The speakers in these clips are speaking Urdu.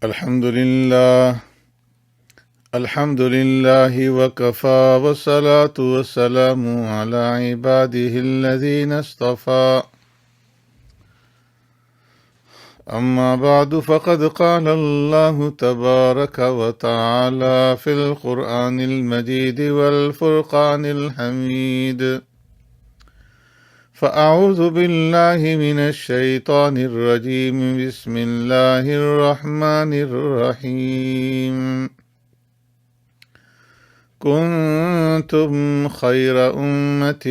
الحمد لله وكفى والصلاة والسلام على عباده الذين اصطفى أما بعد فقد قال الله تبارك وتعالى في القرآن المجيد والفرقان الحميد فأعوذ بالله من الشيطان الرجيم بسم الله الرحمن الرحيم كنتم خير أمة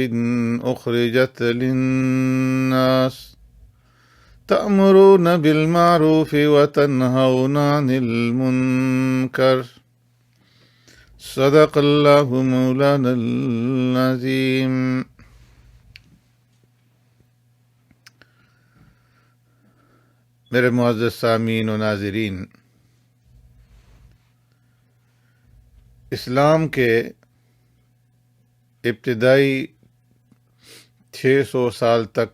أخرجت للناس تأمرون بالمعروف وتنهون عن المنكر صدق الله مولانا العظيم۔ میرے معزز سامعین و ناظرین، اسلام کے ابتدائی 600 سال تک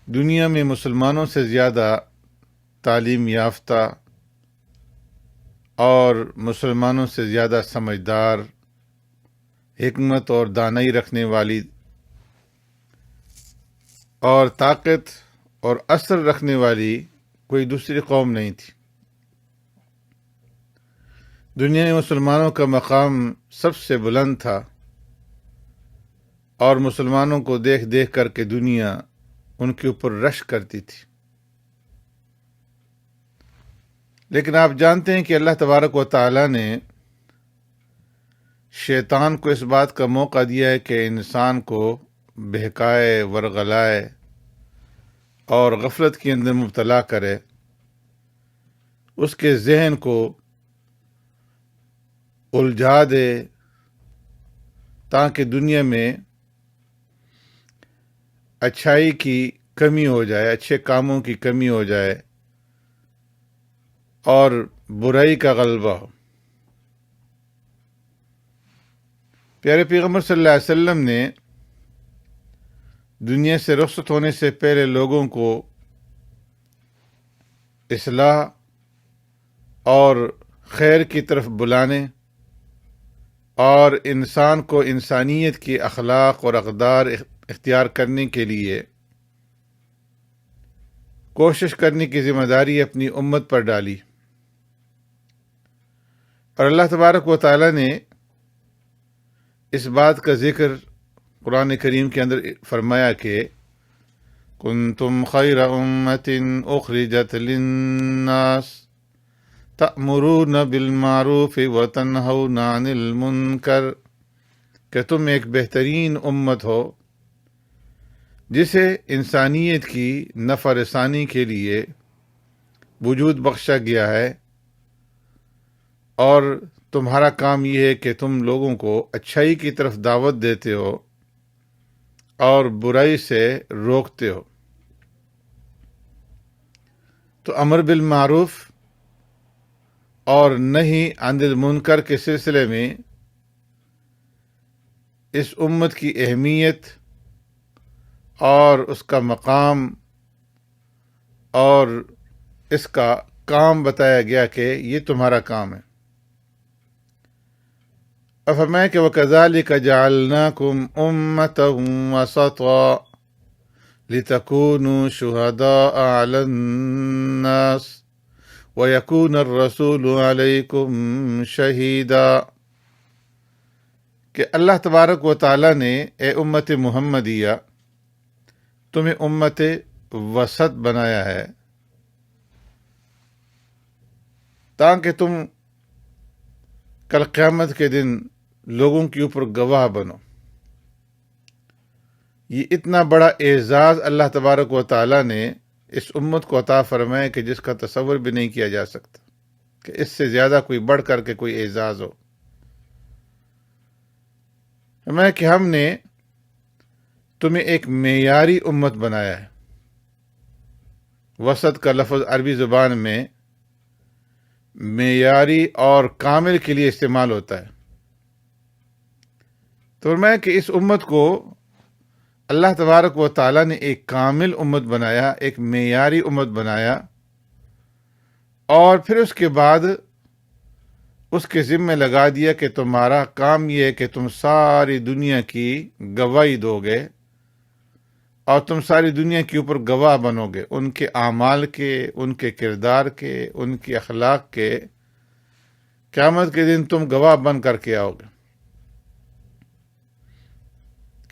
دنیا میں مسلمانوں سے زیادہ تعلیم یافتہ اور مسلمانوں سے زیادہ سمجھدار، حکمت اور دانائی رکھنے والی اور طاقت اور اثر رکھنے والی کوئی دوسری قوم نہیں تھی۔ دنیا میں مسلمانوں کا مقام سب سے بلند تھا اور مسلمانوں کو دیکھ دیکھ کر کے دنیا ان کے اوپر رشک کرتی تھی۔ لیکن آپ جانتے ہیں کہ اللہ تبارک و تعالی نے شیطان کو اس بات کا موقع دیا ہے کہ انسان کو بہکائے، ورغلائے اور غفلت کے اندر مبتلا کرے، اس کے ذہن کو الجھا دے تاکہ دنیا میں اچھائی کی کمی ہو جائے، اچھے کاموں کی کمی ہو جائے اور برائی کا غلبہ ہو۔ پیارے پیغمبر صلی اللہ علیہ وسلم نے دنیا سے رخصت ہونے سے پہلے لوگوں کو اصلاح اور خیر کی طرف بلانے اور انسان کو انسانیت کی اخلاق اور اقدار اختیار کرنے کے لیے کوشش کرنے کی ذمہ داری اپنی امت پر ڈالی، اور اللہ تبارک و تعالی نے اس بات کا ذکر قرآن کریم کے اندر فرمایا کہ کنتم خیر امت اخرجت للناس تأمرون بالمعروف وتنہون عن المنکر، کہ تم ایک بہترین امت ہو جسے انسانیت کی نفع رسانی کے لیے وجود بخشا گیا ہے، اور تمہارا کام یہ ہے کہ تم لوگوں کو اچھائی کی طرف دعوت دیتے ہو اور برائی سے روکتے ہو۔ تو امر بالمعروف اور نہی عن المنکر کے سلسلے میں اس امت کی اہمیت اور اس کا مقام اور اس کا کام بتایا گیا کہ یہ تمہارا کام ہے۔ اور فرمایا کہ وَكَذَلِكَ جَعَلْنَاكُمْ أُمَّةً وَسَطًا لِتَكُونُوا شُهَدَاءَ عَلَى النَّاسِ وَيَكُونَ الرَّسُولُ عَلَيْكُمْ شَهِيدًا، کہ اللہ تبارک و تعالی نے اے امت محمدیہ تمہیں امت وسط بنایا ہے تاکہ تم کل قیامت کے دن لوگوں کے اوپر گواہ بنو۔ یہ اتنا بڑا اعزاز اللہ تبارک و تعالی نے اس امت کو عطا فرمایا کہ جس کا تصور بھی نہیں کیا جا سکتا کہ اس سے زیادہ کوئی بڑھ کر کے کوئی اعزاز ہو۔ فرمایا کہ ہم نے تمہیں ایک معیاری امت بنایا ہے۔ وسط کا لفظ عربی زبان میں معیاری اور کامل کے لیے استعمال ہوتا ہے۔ تو فرمایا کہ اس امت کو اللہ تبارک و تعالیٰ نے ایک کامل امت بنایا، ایک معیاری امت بنایا، اور پھر اس کے بعد اس کے ذمہ لگا دیا کہ تمہارا کام یہ ہے کہ تم ساری دنیا کی گواہی دو گے اور تم ساری دنیا کے اوپر گواہ بنو گے، ان کے اعمال کے، ان کے کردار کے، ان کے اخلاق کے۔ قیامت کے دن تم گواہ بن کر کے آؤ گے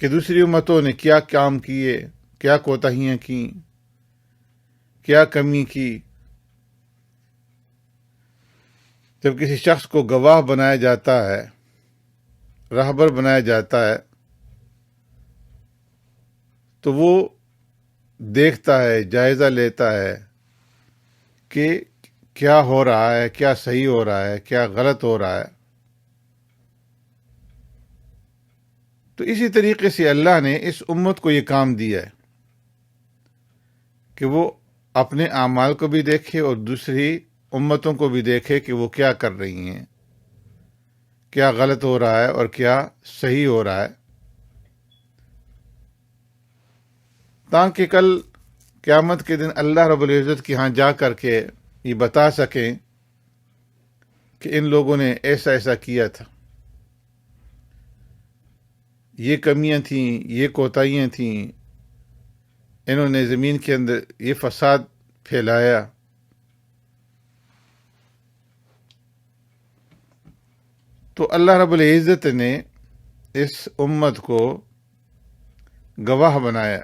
کہ دوسری امتوں نے کیا کام کیے، کیا کوتاہیاں کی، کیا کمی کی۔ جب کسی شخص کو گواہ بنایا جاتا ہے، راہبر بنایا جاتا ہے، تو وہ دیکھتا ہے، جائزہ لیتا ہے کہ کیا ہو رہا ہے، کیا صحیح ہو رہا ہے، کیا غلط ہو رہا ہے۔ تو اسی طریقے سے اللہ نے اس امت کو یہ کام دیا ہے کہ وہ اپنے اعمال کو بھی دیکھے اور دوسری امتوں کو بھی دیکھے کہ وہ کیا کر رہی ہیں، کیا غلط ہو رہا ہے اور کیا صحیح ہو رہا ہے، تاکہ کل قیامت کے دن اللہ رب العزت کے ہاں جا کر کے یہ بتا سکیں کہ ان لوگوں نے ایسا ایسا کیا تھا، یہ کمیاں تھیں، یہ کوتاہیاں تھیں، انہوں نے زمین کے اندر یہ فساد پھیلایا۔ تو اللہ رب العزت نے اس امت کو گواہ بنایا،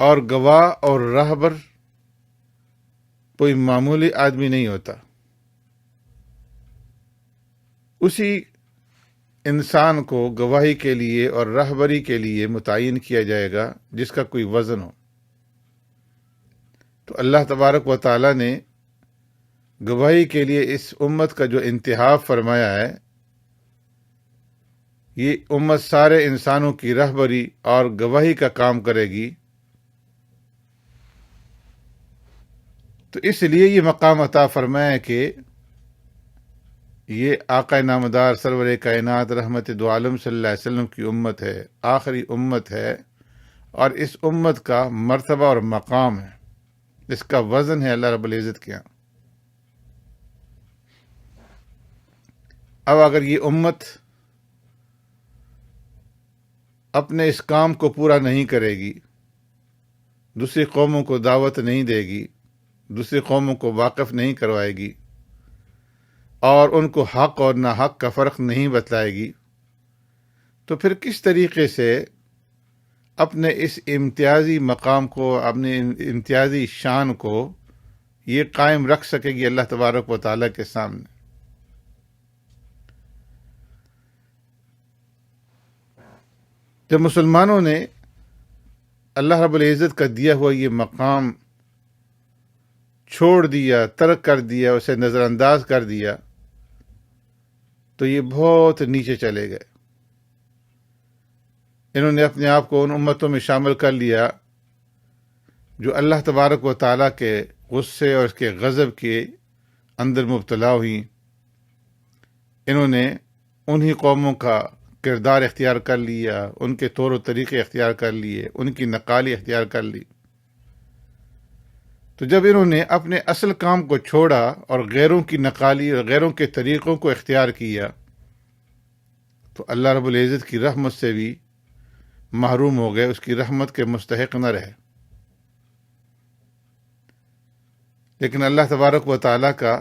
اور گواہ اور راہبر کوئی معمولی آدمی نہیں ہوتا، اسی انسان کو گواہی کے لیے اور راہبری کے لیے متعین کیا جائے گا جس کا کوئی وزن ہو۔ تو اللہ تبارک و تعالی نے گواہی کے لیے اس امت کا جو انتخاب فرمایا ہے، یہ امت سارے انسانوں کی رہبری اور گواہی کا کام کرے گی۔ تو اس لیے یہ مقام عطا فرمایا کہ یہ آقا نامدار سرور کائنات رحمت دو عالم صلی اللہ علیہ وسلم کی امت ہے، آخری امت ہے، اور اس امت کا مرتبہ اور مقام ہے، اس کا وزن ہے اللہ رب العزت کے یہاں۔ اب اگر یہ امت اپنے اس کام کو پورا نہیں کرے گی، دوسری قوموں کو دعوت نہیں دے گی، دوسری قوموں کو واقف نہیں کروائے گی، اور ان کو حق اور ناحق کا فرق نہیں بتلائے گی، تو پھر کس طریقے سے اپنے اس امتیازی مقام کو، اپنے امتیازی شان کو یہ قائم رکھ سکے گی اللہ تبارک و تعالیٰ کے سامنے؟ جب مسلمانوں نے اللہ رب العزت کا دیا ہوا یہ مقام چھوڑ دیا، ترک کر دیا، اسے نظر انداز کر دیا، تو یہ بہت نیچے چلے گئے۔ انہوں نے اپنے آپ کو ان امتوں میں شامل کر لیا جو اللہ تبارک و تعالیٰ کے غصے اور اس کے غضب کے اندر مبتلا ہوئی۔ انہوں نے انہی قوموں کا کردار اختیار کر لیا، ان کے طور و طریقے اختیار کر لیے، ان کی نقالی اختیار کر لی۔ تو جب انہوں نے اپنے اصل کام کو چھوڑا اور غیروں کی نقالی اور غیروں کے طریقوں کو اختیار کیا، تو اللہ رب العزت کی رحمت سے بھی محروم ہو گئے، اس کی رحمت کے مستحق نہ رہے۔ لیکن اللہ تبارک و تعالیٰ کا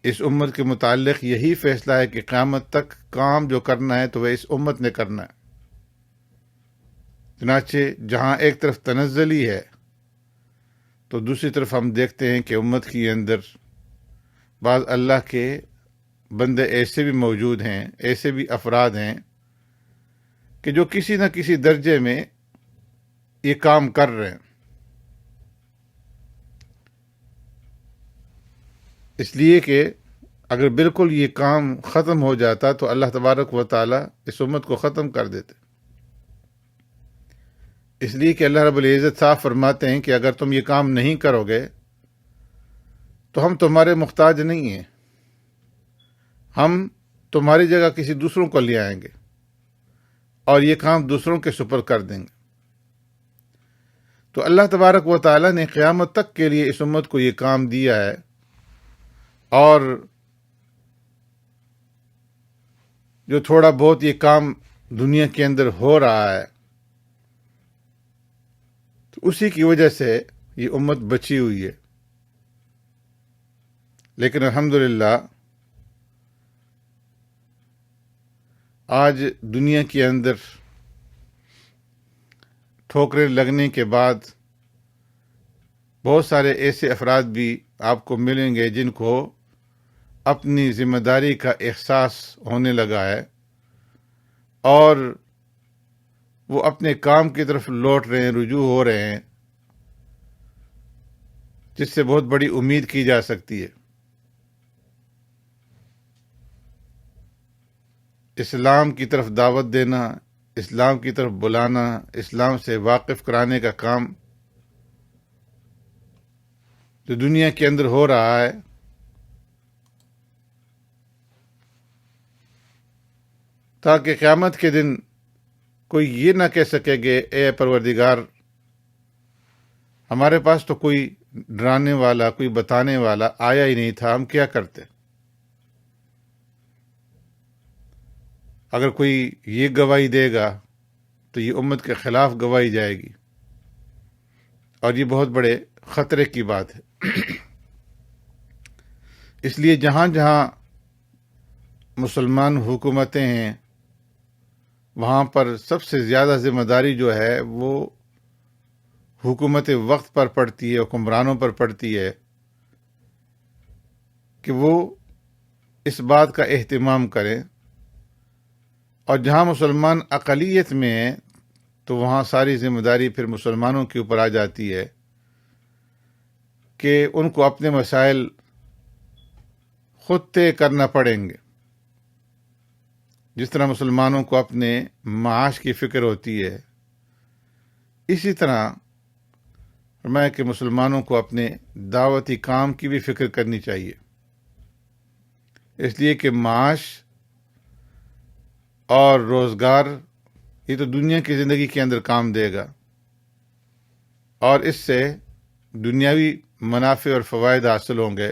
اس امت کے متعلق یہی فیصلہ ہے کہ قیامت تک کام جو کرنا ہے تو وہ اس امت نے کرنا ہے۔ چنانچہ جہاں ایک طرف تنزلی ہے تو دوسری طرف ہم دیکھتے ہیں کہ امت کے اندر بعض اللہ کے بندے ایسے بھی موجود ہیں، ایسے بھی افراد ہیں کہ جو کسی نہ کسی درجے میں یہ کام کر رہے ہیں۔ اس لیے کہ اگر بالکل یہ کام ختم ہو جاتا تو اللہ تبارک و تعالیٰ اس امت کو ختم کر دیتے۔ اس لیے کہ اللہ رب العزت صاف فرماتے ہیں کہ اگر تم یہ کام نہیں کرو گے تو ہم تمہارے محتاج نہیں ہیں، ہم تمہاری جگہ کسی دوسروں کو لے آئیں گے اور یہ کام دوسروں کے سپرد کر دیں گے۔ تو اللہ تبارک و تعالیٰ نے قیامت تک کے لیے اس امت کو یہ کام دیا ہے، اور جو تھوڑا بہت یہ کام دنیا کے اندر ہو رہا ہے تو اسی کی وجہ سے یہ امت بچی ہوئی ہے۔ لیکن الحمدللہ آج دنیا کے اندر ٹھوکریں لگنے کے بعد بہت سارے ایسے افراد بھی آپ کو ملیں گے جن کو اپنی ذمہ داری کا احساس ہونے لگا ہے، اور وہ اپنے کام کی طرف لوٹ رہے ہیں، رجوع ہو رہے ہیں، جس سے بہت بڑی امید کی جا سکتی ہے۔ اسلام کی طرف دعوت دینا، اسلام کی طرف بلانا، اسلام سے واقف کرانے کا کام جو دنیا کے اندر ہو رہا ہے، تاکہ قیامت کے دن کوئی یہ نہ کہہ سکے کہ اے پروردگار، ہمارے پاس تو کوئی ڈرانے والا، کوئی بتانے والا آیا ہی نہیں تھا، ہم کیا کرتے۔ اگر کوئی یہ گواہی دے گا تو یہ امت کے خلاف گواہی جائے گی، اور یہ بہت بڑے خطرے کی بات ہے۔ اس لیے جہاں جہاں مسلمان حکومتیں ہیں وہاں پر سب سے زیادہ ذمہ داری جو ہے وہ حکومت وقت پر پڑتی ہے، حکمرانوں پر پڑتی ہے کہ وہ اس بات کا اہتمام کریں، اور جہاں مسلمان اقلیت میں ہیں تو وہاں ساری ذمہ داری پھر مسلمانوں کے اوپر آ جاتی ہے کہ ان کو اپنے مسائل خود طے کرنا پڑیں گے۔ جس طرح مسلمانوں کو اپنے معاش کی فکر ہوتی ہے، اسی طرح فرمایا کہ مسلمانوں کو اپنے دعوتی کام کی بھی فکر کرنی چاہیے، اس لیے کہ معاش اور روزگار یہ تو دنیا کی زندگی کے اندر کام دے گا، اور اس سے دنیاوی منافع اور فوائد حاصل ہوں گے،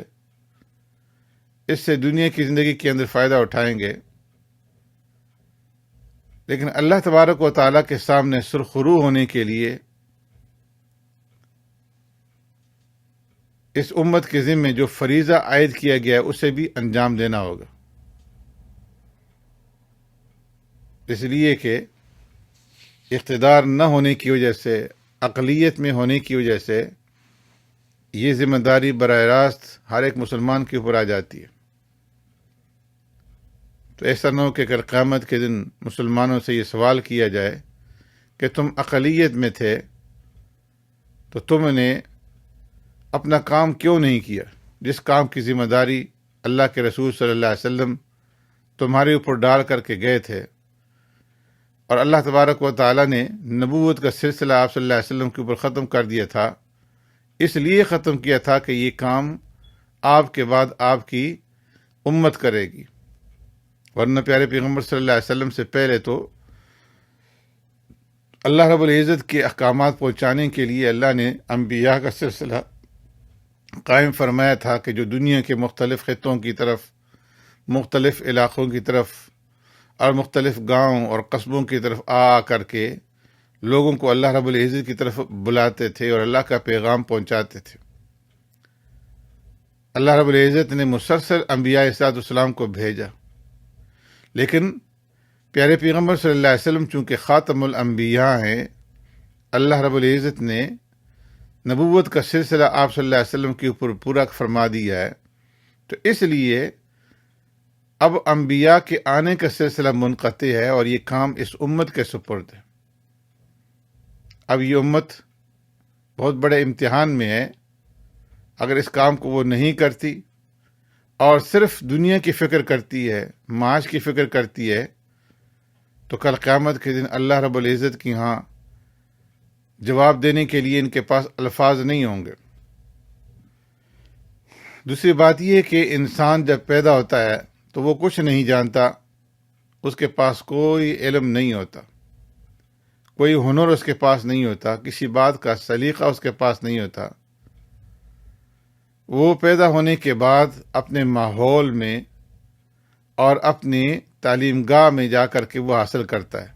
اس سے دنیا کی زندگی کے اندر فائدہ اٹھائیں گے۔ لیکن اللہ تبارک و تعالیٰ کے سامنے سرخرو ہونے کے لیے اس امت کے ذمے جو فریضہ عائد کیا گیا ہے اسے بھی انجام دینا ہوگا، اس لیے کہ اقتدار نہ ہونے کی وجہ سے، اقلیت میں ہونے کی وجہ سے یہ ذمہ داری براہ راست ہر ایک مسلمان کے اوپر آ جاتی ہے۔ تو ایسا نہ ہو کہ اگر قیامت کے دن مسلمانوں سے یہ سوال کیا جائے کہ تم اقلیت میں تھے تو تم نے اپنا کام کیوں نہیں کیا، جس کام کی ذمہ داری اللہ کے رسول صلی اللہ علیہ وسلم تمہارے اوپر ڈال کر کے گئے تھے، اور اللہ تبارک و تعالیٰ نے نبوت کا سلسلہ آپ صلی اللہ علیہ وسلم کے اوپر ختم کر دیا تھا، اس لیے ختم کیا تھا کہ یہ کام آپ کے بعد آپ کی امت کرے گی، ورنہ پیارے پیغمبر صلی اللہ علیہ وسلم سے پہلے تو اللہ رب العزت کے احکامات پہنچانے کے لیے اللہ نے انبیاء کا سلسلہ قائم فرمایا تھا کہ جو دنیا کے مختلف خطوں کی طرف، مختلف علاقوں کی طرف اور مختلف گاؤں اور قصبوں کی طرف آ کر کے لوگوں کو اللہ رب العزت کی طرف بلاتے تھے اور اللہ کا پیغام پہنچاتے تھے۔ اللہ رب العزت نے مسلسل انبیاء علیہ السلام کو بھیجا، لیکن پیارے پیغمبر صلی اللہ علیہ وسلم چونکہ خاتم الانبیاء ہیں، اللہ رب العزت نے نبوت کا سلسلہ آپ صلی اللہ علیہ وسلم کے اوپر پورا فرما دیا ہے، تو اس لیے اب انبیاء کے آنے کا سلسلہ منقطع ہے، اور یہ کام اس امت کے سپرد ہے۔ اب یہ امت بہت بڑے امتحان میں ہے، اگر اس کام کو وہ نہیں کرتی اور صرف دنیا کی فکر کرتی ہے، معاش کی فکر کرتی ہے، تو کل قیامت کے دن اللہ رب العزت کی ہاں جواب دینے کے لیے ان کے پاس الفاظ نہیں ہوں گے۔ دوسری بات یہ ہے کہ انسان جب پیدا ہوتا ہے تو وہ کچھ نہیں جانتا، اس کے پاس کوئی علم نہیں ہوتا، کوئی ہنر اس کے پاس نہیں ہوتا، کسی بات کا سلیقہ اس کے پاس نہیں ہوتا، وہ پیدا ہونے کے بعد اپنے ماحول میں اور اپنی تعلیم گاہ میں جا کر کے وہ حاصل کرتا ہے۔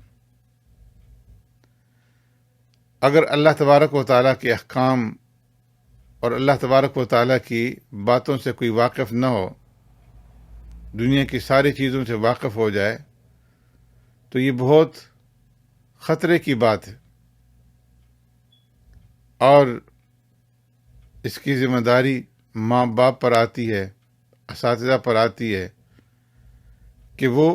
اگر اللہ تبارک و تعالیٰ کے احکام اور اللہ تبارک و تعالیٰ کی باتوں سے کوئی واقف نہ ہو، دنیا کی ساری چیزوں سے واقف ہو جائے، تو یہ بہت خطرے کی بات ہے، اور اس کی ذمہ داری ماں باپ پر آتی ہے، اساتذہ پر آتی ہے کہ وہ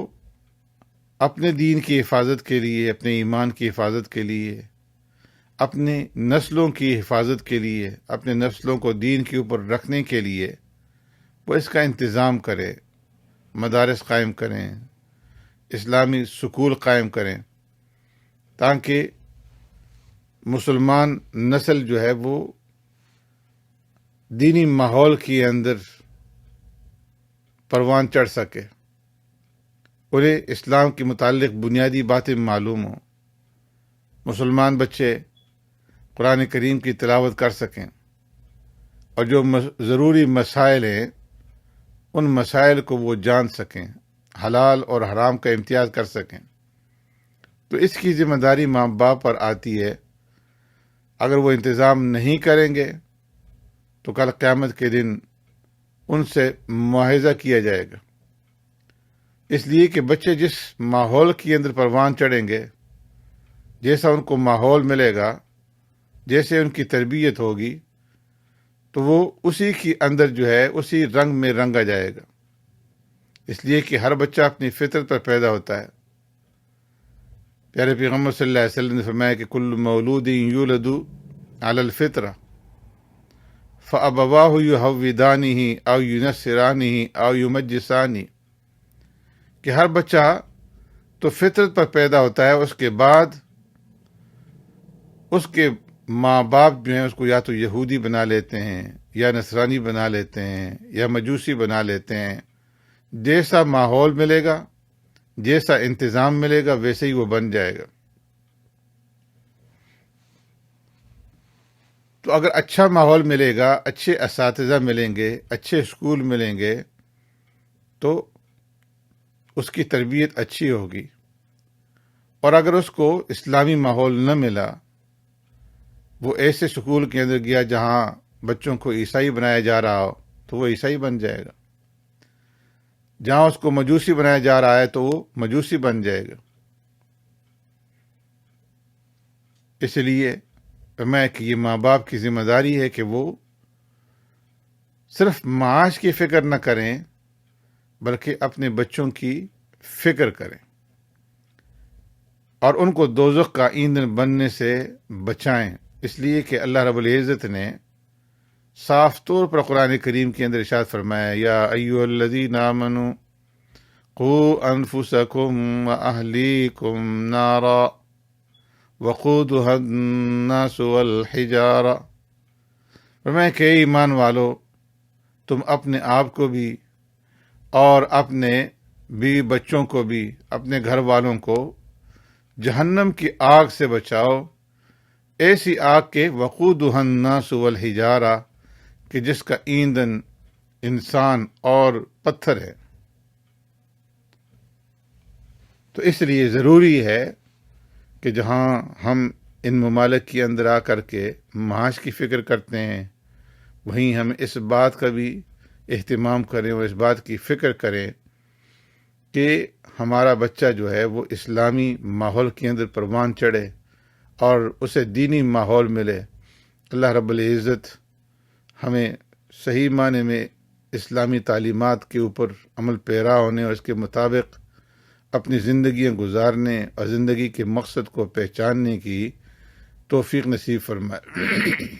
اپنے دین کی حفاظت کے لیے، اپنے ایمان کی حفاظت کے لیے، اپنے نسلوں کی حفاظت کے لیے، اپنے نسلوں کو دین کے اوپر رکھنے کے لیے وہ اس کا انتظام کرے، مدارس قائم کریں، اسلامی سکول قائم کریں، تاکہ مسلمان نسل جو ہے وہ دینی ماحول کے اندر پروان چڑھ سکے، انہیں اسلام کے متعلق بنیادی باتیں معلوم ہوں، مسلمان بچے قرآن کریم کی تلاوت کر سکیں، اور جو ضروری مسائل ہیں ان مسائل کو وہ جان سکیں، حلال اور حرام کا امتیاز کر سکیں۔ تو اس کی ذمہ داری ماں باپ پر آتی ہے۔ اگر وہ انتظام نہیں کریں گے تو کل قیامت کے دن ان سے مواخذہ کیا جائے گا، اس لیے کہ بچے جس ماحول کے اندر پروان چڑھیں گے، جیسا ان کو ماحول ملے گا، جیسے ان کی تربیت ہوگی، تو وہ اسی کے اندر جو ہے اسی رنگ میں رنگا جائے گا، اس لیے کہ ہر بچہ اپنی فطرت پر پیدا ہوتا ہے۔ پیارے پیغمبر صلی اللہ علیہ وسلم نے فرمایا کہ کل مولود یولد علی الفطرہ فابواہ یحودانہ او ینصرانہ او یمجسانہ، کہ ہر بچہ تو فطرت پر پیدا ہوتا ہے، اس کے بعد اس کے ماں باپ جو ہیں اس کو یا تو یہودی بنا لیتے ہیں، یا نصرانی بنا لیتے ہیں، یا مجوسی بنا لیتے ہیں۔ جیسا ماحول ملے گا، جیسا انتظام ملے گا، ویسے ہی وہ بن جائے گا۔ تو اگر اچھا ماحول ملے گا، اچھے اساتذہ ملیں گے، اچھے اسکول ملیں گے، تو اس کی تربیت اچھی ہوگی، اور اگر اس کو اسلامی ماحول نہ ملا، وہ ایسے سکول کے اندر گیا جہاں بچوں کو عیسائی بنایا جا رہا ہو تو وہ عیسائی بن جائے گا، جہاں اس کو مجوسی بنایا جا رہا ہے تو وہ مجوسی بن جائے گا۔ اس لیے میں کہ یہ ماں باپ کی ذمہ داری ہے کہ وہ صرف معاش کی فکر نہ کریں بلکہ اپنے بچوں کی فکر کریں اور ان کو دوزخ کا ایندھن بننے سے بچائیں، اس لیے کہ اللہ رب العزت نے صاف طور پر قرآن کریم کے اندر ارشاد فرمایا، یا ایھا الذین آمنوا قوا انفسکم واہلیکم نارا وقودها الناس والحجارہ، فرمایا کہ ایمان والو، تم اپنے آپ کو بھی اور اپنے بیوی بچوں کو بھی، اپنے گھر والوں کو جہنم کی آگ سے بچاؤ، ایسی آگ کے وقودها الناس والحجارہ کہ جس کا ایندھن انسان اور پتھر ہے۔ تو اس لیے ضروری ہے کہ جہاں ہم ان ممالک کے اندر آ کر کے معاش کی فکر کرتے ہیں، وہیں ہم اس بات کا بھی اہتمام کریں اور اس بات کی فکر کریں کہ ہمارا بچہ جو ہے وہ اسلامی ماحول کے اندر پروان چڑھے اور اسے دینی ماحول ملے۔ اللہ رب العزت ہمیں صحیح معنی میں اسلامی تعلیمات کے اوپر عمل پیرا ہونے اور اس کے مطابق اپنی زندگیاں گزارنے اور زندگی کے مقصد کو پہچاننے کی توفیق نصیب فرمائے۔